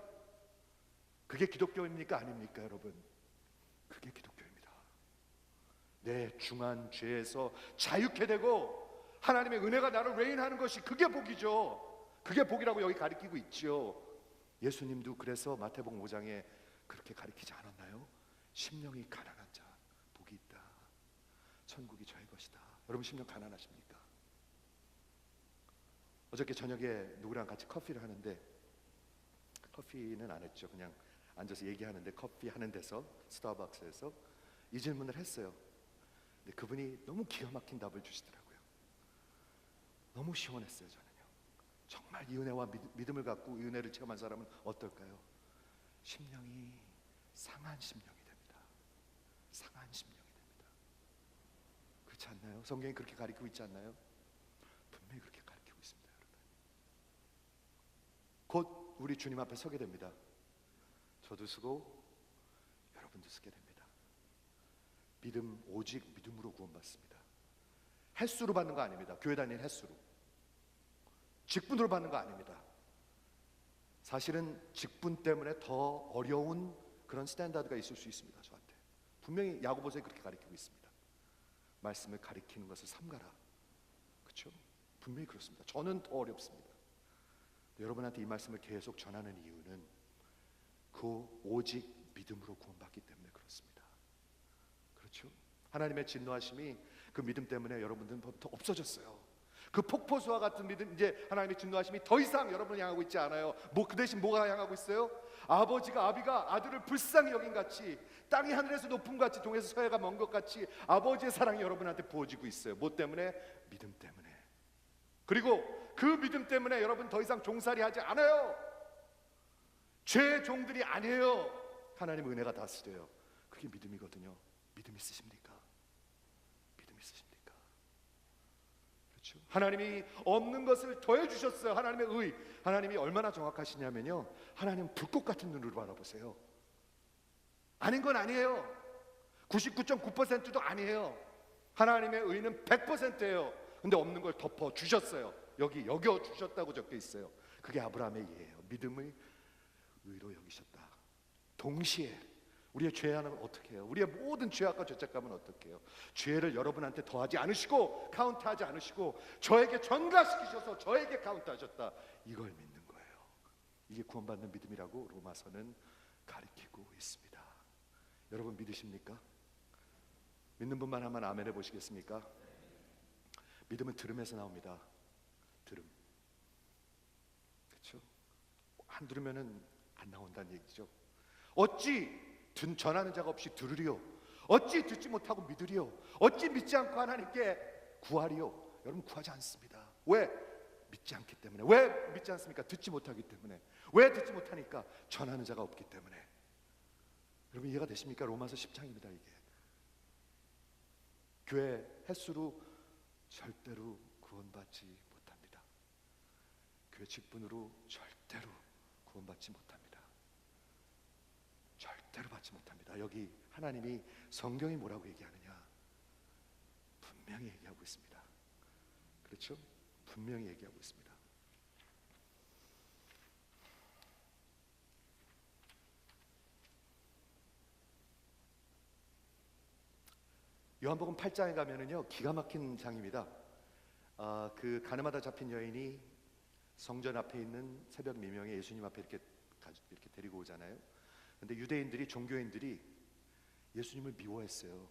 그게 기독교입니까? 아닙니까, 여러분? 그게 기독교입니다. 내 중한 죄에서 자유케 되고 하나님의 은혜가 나를 레인하는 것이 그게 복이죠. 그게 복이라고 여기 가르치고 있죠. 예수님도 그래서 마태복음 5장에 그렇게 가르치지 않았나요? 심령이 가난한 자 복이 있다. 천국이 저의 것이다. 여러분 심령 가난하십니까? 어저께 저녁에 누구랑 같이 커피를 하는데, 커피는 안 했죠. 그냥 앉아서 얘기하는데 커피 하는 데서, 스타벅스에서 이 질문을 했어요. 근데 그분이 너무 기가 막힌 답을 주시더라고요. 너무 시원했어요. 저는요. 정말 이 은혜와 믿음을 갖고 이 은혜를 체험한 사람은 어떨까요? 심령이 상한 심령이 됩니다. 상한 심령이 됩니다. 그렇지 않나요? 성경이 그렇게 가르치고 있지 않나요? 분명히 그렇게 가르치고 있습니다. 여러분. 곧 우리 주님 앞에 서게 됩니다. 저도 쓰고 여러분도 쓰게 됩니다. 믿음, 오직 믿음으로 구원받습니다. 횟수로 받는 거 아닙니다. 교회 다니는 횟수로, 직분으로 받는 거 아닙니다. 사실은 직분 때문에 더 어려운 그런 스탠다드가 있을 수 있습니다. 저한테 분명히 야고보서에 그렇게 가르치고 있습니다. 말씀을 가르치는 것을 삼가라. 그렇죠? 분명히 그렇습니다. 저는 더 어렵습니다. 여러분한테 이 말씀을 계속 전하는 이유는 그 오직 믿음으로 구원받기 때문에 그렇습니다. 그렇죠? 하나님의 진노하심이 그 믿음 때문에 여러분들부터 없어졌어요. 그 폭포수와 같은 믿음, 이제 하나님의 진노하심이 더 이상 여러분을 향하고 있지 않아요. 그 대신 뭐가 향하고 있어요? 아비가 아들을 불쌍히 여긴 같이, 땅이 하늘에서 높음 같이, 동에서 서해가 먼 것 같이 아버지의 사랑이 여러분한테 부어지고 있어요. 뭐 때문에? 믿음 때문에. 그리고 그 믿음 때문에 여러분 더 이상 종살이 하지 않아요. 죄의 종들이 아니에요. 하나님의 은혜가 다스려요. 그게 믿음이거든요. 믿음 있으십니까? 믿음 있으십니까? 그렇죠? 하나님이 없는 것을 더해 주셨어요. 하나님의 의. 하나님이 얼마나 정확하시냐면요, 하나님 불꽃 같은 눈으로 바라보세요. 아닌 건 아니에요. 99.9%도 아니에요. 하나님의 의는 100%예요. 근데 없는 걸 덮어 주셨어요. 여기 여겨 주셨다고 적혀 있어요. 그게 아브라함의 예예요. 믿음을 의로 여기셨다. 동시에 우리의 죄악은 어떻게 해요? 우리의 모든 죄악과 죄책감은 어떻게 해요? 죄를 여러분한테 더하지 않으시고 카운트하지 않으시고 저에게 전가시키셔서 저에게 카운트하셨다. 이걸 믿는 거예요. 이게 구원받는 믿음이라고 로마서는 가르치고 있습니다. 여러분 믿으십니까? 믿는 분만 한번 아멘 해보시겠습니까? 믿음은 들음에서 나옵니다. 들음. 그렇죠? 안 들으면은 안 나온다는 얘기죠. 어찌 전하는 자가 없이 들으리요? 어찌 듣지 못하고 믿으리요? 어찌 믿지 않고 하나님께 구하리요? 여러분 구하지 않습니다. 왜? 믿지 않기 때문에. 왜 믿지 않습니까? 듣지 못하기 때문에. 왜 듣지 못하니까? 전하는 자가 없기 때문에. 여러분 이해가 되십니까? 로마서 10장입니다. 이게 교회 횟수로 절대로 구원받지 못합니다. 교회 직분으로 절대로 구원받지 못합니다. 절대로 받지 못합니다. 여기 하나님이 성경이 뭐라고 얘기하느냐? 분명히 얘기하고 있습니다. 그렇죠? 분명히 얘기하고 있습니다. 요한복음 8장에 가면은요 기가 막힌 장입니다. 그 가늠하다 잡힌 여인이 성전 앞에 있는 새벽 미명에 예수님 앞에 이렇게 데리고 오잖아요. 근데 유대인들이, 종교인들이 예수님을 미워했어요.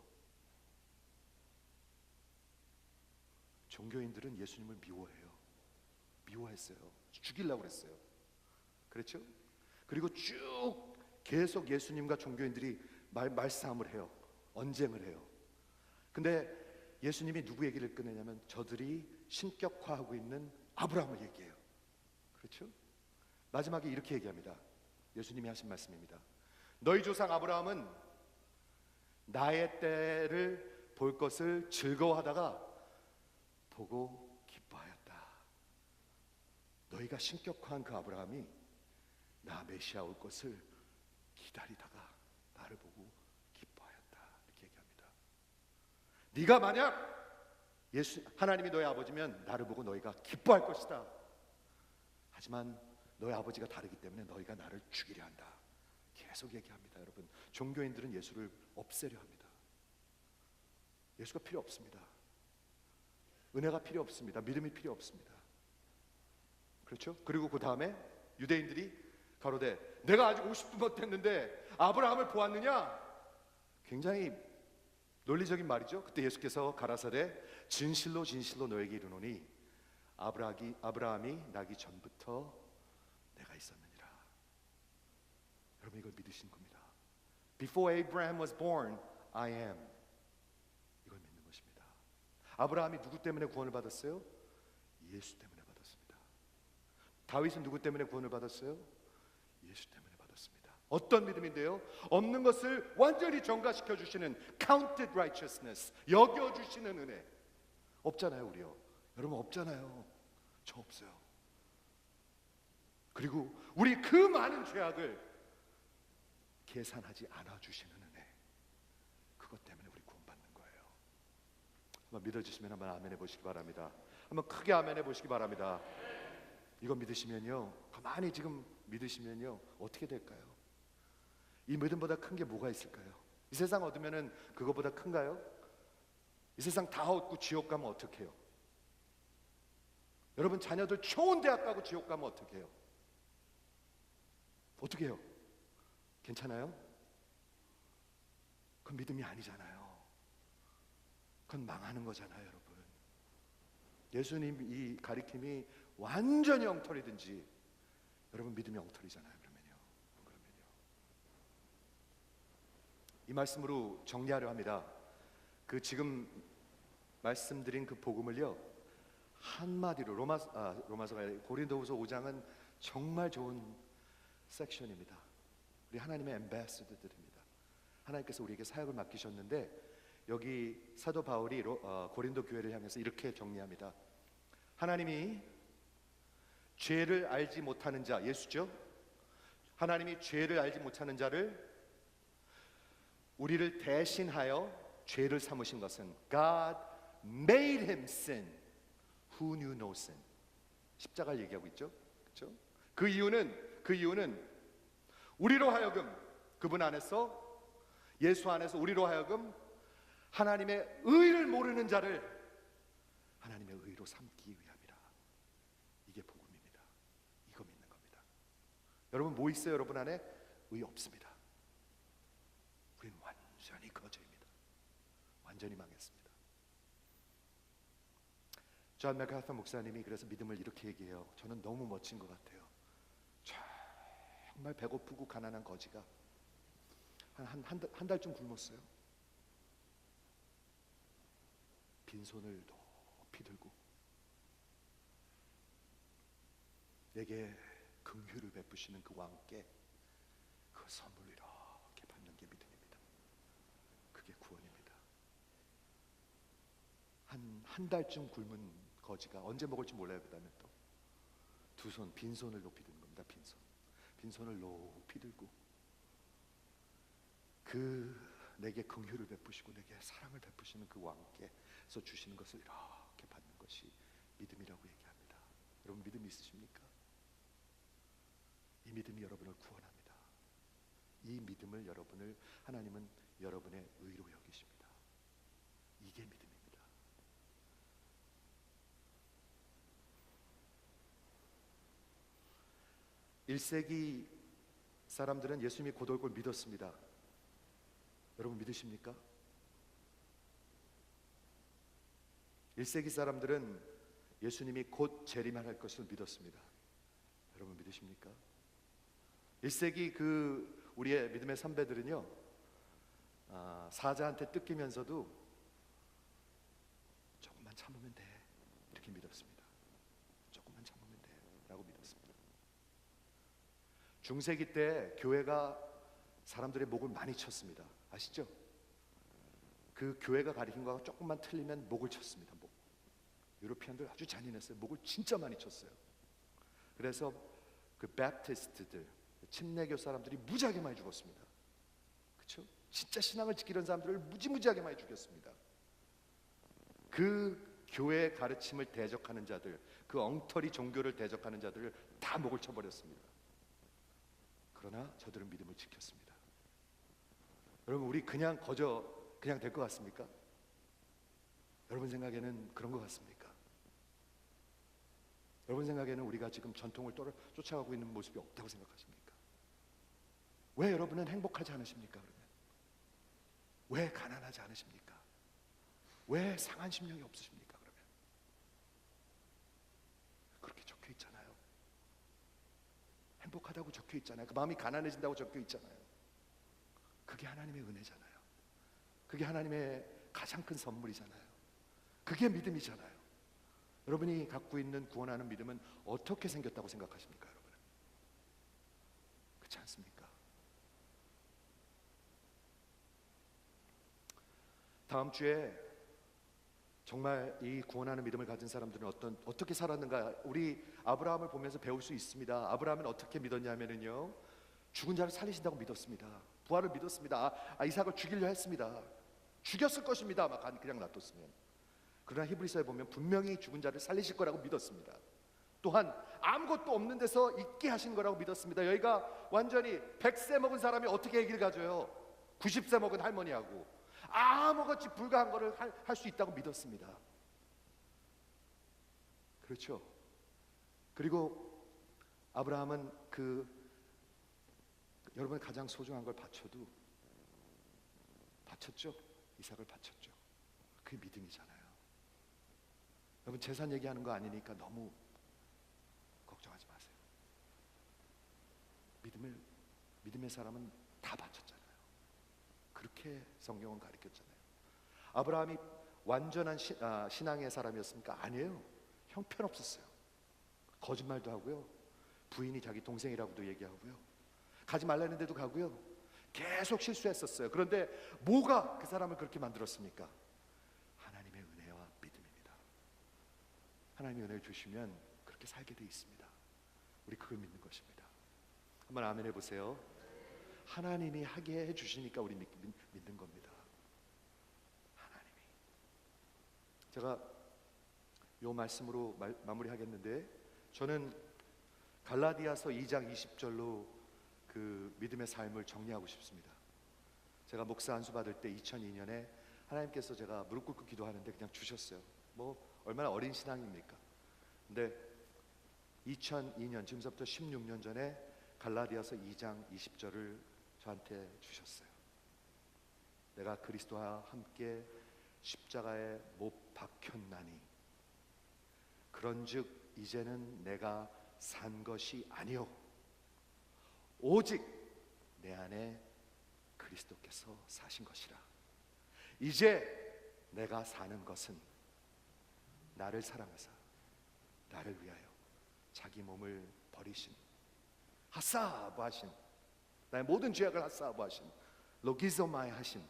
종교인들은 예수님을 미워했어요. 죽이려고 그랬어요. 그렇죠? 그리고 쭉 계속 예수님과 종교인들이 말싸움을 해요. 언쟁을 해요. 근데 예수님이 누구 얘기를 꺼내냐면 저들이 신격화하고 있는 아브라함을 얘기해요. 그렇죠? 마지막에 이렇게 얘기합니다. 예수님이 하신 말씀입니다. 너희 조상 아브라함은 나의 때를 볼 것을 즐거워하다가 보고 기뻐하였다. 너희가 신격화한 그 아브라함이 나 메시아 올 것을 기다리다가 나를 보고 기뻐하였다. 이렇게 얘기합니다. 네가 만약 하나님이 너희 아버지면 나를 보고 너희가 기뻐할 것이다. 하지만 너희 아버지가 다르기 때문에 너희가 나를 죽이려 한다. 계속 얘기합니다. 여러분, 종교인들은 예수를 없애려 합니다. 예수가 필요 없습니다. 은혜가 필요 없습니다. 믿음이 필요 없습니다. 그렇죠? 그리고 그 다음에 유대인들이 가로되 내가 아직 50도 못 됐는데 아브라함을 보았느냐? 굉장히 논리적인 말이죠. 그때 예수께서 가라사대 진실로 진실로 너에게 이르노니 아브라함이 나기 전부터 내가 있었느니라. 여러분, 이걸 믿으시는 겁니다. Before Abraham was born, I am. 이걸 믿는 것입니다. 아브라함이 누구 때문에 구원을 받았어요? 예수 때문에 받았습니다. 다윗은 누구 때문에 구원을 받았어요? 예수 때문에 받았습니다. 어떤 믿음인데요? 없는 것을 완전히 전가시켜 주시는 counted righteousness, 여겨 주시는 은혜. 없잖아요, 우리요. 여러분, 없잖아요. 저 없어요. 그리고 우리 그 많은 죄악을 계산하지 않아 주시는 은혜. 그것 때문에 우리 구원받는 거예요. 한번 믿어주시면 한번 아멘 해보시기 바랍니다. 한번 크게 아멘 해보시기 바랍니다. 이거 믿으시면요, 가만히 지금 믿으시면요, 어떻게 될까요? 이 믿음보다 큰 게 뭐가 있을까요? 이 세상 얻으면은 그거보다 큰가요? 이 세상 다 얻고 지옥 가면 어떡해요? 여러분, 자녀들 좋은 대학 가고 지옥 가면 어떻게 해요? 어떻게 해요? 괜찮아요? 그건 믿음이 아니잖아요. 그건 망하는 거잖아요, 여러분. 예수님 이 가리킴이 완전히 엉터리든지 여러분 믿음이 엉터리잖아요. 그러면요. 이 말씀으로 정리하려 합니다. 그 지금 말씀드린 그 복음을요, 한마디로 로마서가 아니라 고린도후서 5장은 정말 좋은 섹션입니다. 우리 하나님의 엠베서더들입니다. 하나님께서 우리에게 사역을 맡기셨는데 여기 사도 바울이 고린도 교회를 향해서 이렇게 정리합니다. 하나님이 죄를 알지 못하는 자, 예수죠? 하나님이 죄를 알지 못하는 자를 우리를 대신하여 죄를 삼으신 것은 God made him sin who knew no sin. 십자가를 얘기하고 있죠. 그렇죠? 그 이유는 우리로 하여금, 그분 안에서, 예수 안에서 우리로 하여금 하나님의 의를 모르는 자를 하나님의 의로 삼기 위함이라. 이게 복음입니다. 이거 믿는 겁니다. 여러분, 뭐 있어요? 여러분 안에 의 없습니다. 우리는 완전히 거저입니다. 완전히 망했습니다. 존 맥카터 목사님이 그래서 믿음을 이렇게 얘기해요. 저는 너무 멋진 것 같아요. 정말 배고프고 가난한 거지가 한 달쯤 굶었어요. 빈손을 높이 들고 내게 긍휼을 베푸시는 그 왕께 그 선물을 이렇게 받는 게 믿음입니다. 그게 구원입니다. 한 달쯤 굶은 거지가 언제 먹을지 몰라요. 그 다음에 또 두 손, 빈손을 높이 드는 겁니다. 빈손을 높이 들고 내게 긍휼을 베푸시고 내게 사랑을 베푸시는 그 왕께서 주시는 것을 이렇게 받는 것이 믿음이라고 얘기합니다. 여러분 믿음이 있으십니까? 이 믿음이 여러분을 구원합니다. 이 믿음을 하나님은 여러분의 의로 여기십니다. 이게 믿음입니다. 1세기 사람들은 예수님이 곧 올 걸 믿었습니다. 여러분 믿으십니까? 1세기 사람들은 예수님이 곧 재림할 것을 믿었습니다. 여러분 믿으십니까? 1세기 우리의 믿음의 선배들은요, 사자한테 뜯기면서도 조금만 참으면 돼 이렇게 믿었습니다. 조금만 참으면 돼 라고 믿었습니다. 중세기 때 교회가 사람들의 목을 많이 쳤습니다. 아시죠? 그 교회가 가리킨 거가 조금만 틀리면 목을 쳤습니다. 유로피안들 아주 잔인했어요. 목을 진짜 많이 쳤어요. 그래서 그 베프티스트들, 침례교 사람들이 무지하게 많이 죽었습니다. 그렇죠? 진짜 신앙을 지키려는 사람들을 무지무지하게 많이 죽였습니다. 그 교회의 가르침을 대적하는 자들, 그 엉터리 종교를 대적하는 자들을 다 목을 쳐버렸습니다. 그러나 저들은 믿음을 지켰습니다. 여러분 우리 그냥 될 것 같습니까? 여러분 생각에는 그런 것 같습니까? 여러분 생각에는 우리가 지금 전통을 쫓아가고 있는 모습이 없다고 생각하십니까? 왜 여러분은 행복하지 않으십니까? 그러면 왜 가난하지 않으십니까? 왜 상한 심령이 없으십니까? 그러면 그렇게 적혀 있잖아요. 행복하다고 적혀 있잖아요. 그 마음이 가난해진다고 적혀 있잖아요. 그게 하나님의 은혜잖아요. 그게 하나님의 가장 큰 선물이잖아요. 그게 믿음이잖아요. 여러분이 갖고 있는 구원하는 믿음은 어떻게 생겼다고 생각하십니까, 여러분? 그렇지 않습니까? 다음 주에 정말 이 구원하는 믿음을 가진 사람들은 어떻게 살았는가, 우리 아브라함을 보면서 배울 수 있습니다. 아브라함은 어떻게 믿었냐면요, 죽은 자를 살리신다고 믿었습니다. 부활을 믿었습니다. 이삭을 죽이려 했습니다. 죽였을 것입니다. 막 그냥 놔뒀으면. 그러나 히브리서에 보면 분명히 죽은 자를 살리실 거라고 믿었습니다. 또한 아무것도 없는 데서 있게 하신 거라고 믿었습니다. 여기가 완전히 100세 먹은 사람이 어떻게 얘기를 가져요? 90세 먹은 할머니하고 아무것이 불가한 거를 할 수 있다고 믿었습니다. 그렇죠? 그리고 아브라함은 여러분 가장 소중한 걸 바쳤죠? 이삭을 바쳤죠. 그게 믿음이잖아요. 여러분 재산 얘기하는 거 아니니까 너무 걱정하지 마세요. 믿음의 사람은 다 바쳤잖아요. 그렇게 성경은 가르쳤잖아요. 아브라함이 완전한 신앙의 사람이었습니까? 아니에요. 형편없었어요. 거짓말도 하고요, 부인이 자기 동생이라고도 얘기하고요, 가지 말라는데도 가고요, 계속 실수했었어요. 그런데 뭐가 그 사람을 그렇게 만들었습니까? 하나님의 은혜와 믿음입니다. 하나님의 은혜를 주시면 그렇게 살게 돼 있습니다. 우리 그걸 믿는 것입니다. 한번 아멘 해보세요. 하나님이 하게 해주시니까 우리 믿는 겁니다. 하나님이. 제가 요 말씀으로 마무리하겠는데, 저는 갈라디아서 2장 20절로 그 믿음의 삶을 정리하고 싶습니다. 제가 목사 안수 받을 때 2002년에 하나님께서, 제가 무릎 꿇고 기도하는데 그냥 주셨어요. 얼마나 어린 신앙입니까? 근데 2002년, 지금부터 16년 전에 갈라디아서 2장 20절을 저한테 주셨어요. 내가 그리스도와 함께 십자가에 못 박혔나니 그런즉 이제는 내가 산 것이 아니요 오직 내 안에 그리스도께서 사신 것이라. 이제 내가 사는 것은 나를 사랑하사 나를 위하여 자기 몸을 버리신, 핫사아부하신, 나의 모든 죄악을 핫사아부하신, 로기zo마에 하신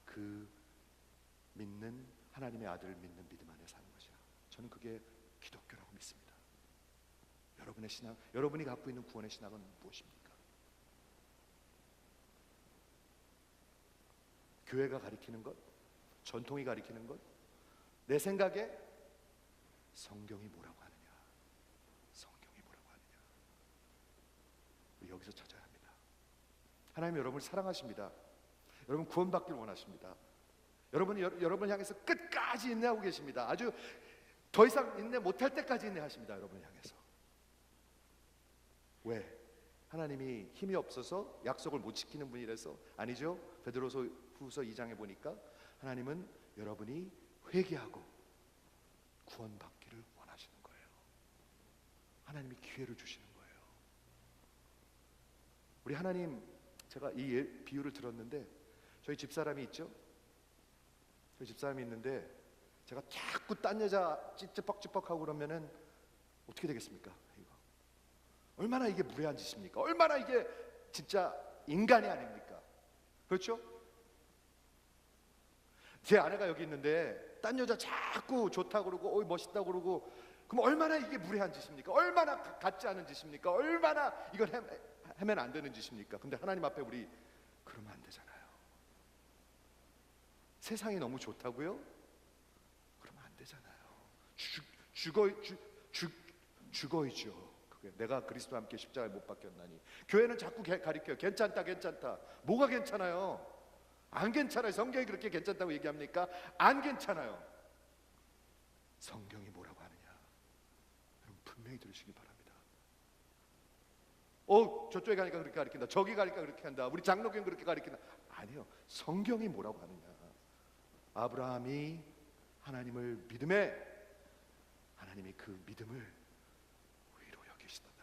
그 믿는 하나님의 아들을 믿는 믿음 안에 사는 것이라. 저는 그게 기독교라고 믿습니다. 여러분의 신앙, 여러분이 갖고 있는 구원의 신앙은 무엇입니까? 교회가 가리키는 것, 전통이 가리키는 것, 내 생각에 성경이 뭐라고 하느냐, 성경이 뭐라고 하느냐. 우리 여기서 찾아야 합니다. 하나님 여러분을 사랑하십니다. 여러분 구원받기를 원하십니다. 여러분이 여러분을 향해서 끝까지 인내하고 계십니다. 아주 더 이상 인내 못할 때까지 인내하십니다. 여러분을 향해서. 왜? 하나님이 힘이 없어서 약속을 못 지키는 분이라서? 아니죠. 베드로서 후서 2장에 보니까 하나님은 여러분이 회개하고 구원받기를 원하시는 거예요. 하나님이 기회를 주시는 거예요. 우리 하나님, 제가 이 비유를 들었는데 저희 집사람이 있죠. 저희 집사람이 있는데 제가 자꾸 딴 여자 찌찌뻑찌뻑하고 그러면은 어떻게 되겠습니까? 이거 얼마나 이게 무례한 짓입니까? 얼마나 이게 진짜 인간이 아닙니까? 그렇죠? 제 아내가 여기 있는데 딴 여자 자꾸 좋다고 그러고 어이 멋있다고 그러고, 그럼 얼마나 이게 무례한 짓입니까? 얼마나 같지 않은 짓입니까? 얼마나 이건 하면 안 되는 짓입니까? 근데 하나님 앞에 우리 그러면 안 되잖아요. 세상이 너무 좋다고요? 그러면 안 되잖아요. 죽어이죠. 그게 내가 그리스도와 함께 십자가에 못 박혔나니. 교회는 자꾸 가리켜요. 괜찮다 괜찮다. 뭐가 괜찮아요? 안 괜찮아요. 성경이 그렇게 괜찮다고 얘기합니까? 안 괜찮아요. 성경이 뭐라고 하느냐, 여러분 분명히 들으시기 바랍니다. 저쪽에 가니까 그렇게 가르친다, 저기 가니까 그렇게 한다, 우리 장로교는 그렇게 가르친다. 아니요. 성경이 뭐라고 하느냐. 아브라함이 하나님을 믿음에 하나님이 그 믿음을 의로 여기셨더라.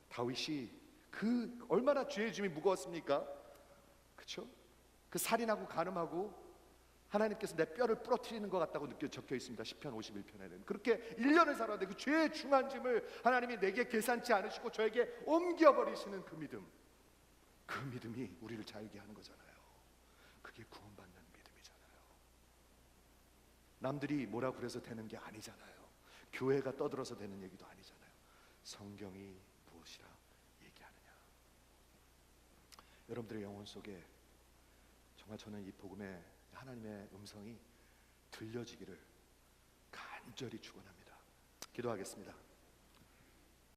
다윗이 그 얼마나 죄의 짐이 무거웠습니까? 그렇죠? 그 살인하고 간음하고 하나님께서 내 뼈를 부러뜨리는 것 같다고 적혀 있습니다. 시편 51편에는 그렇게 1년을 살았는데 그 죄의 중한 짐을 하나님이 내게 계산치 않으시고 저에게 옮겨버리시는 그 믿음, 그 믿음이 우리를 살게 하는 거잖아요. 그게 구원받는 믿음이잖아요. 남들이 뭐라 그래서 되는 게 아니잖아요. 교회가 떠들어서 되는 얘기도 아니잖아요. 성경이 무엇이라 얘기하느냐. 여러분들의 영혼 속에 정말 저는 이 복음의 하나님의 음성이 들려지기를 간절히 축원합니다. 기도하겠습니다.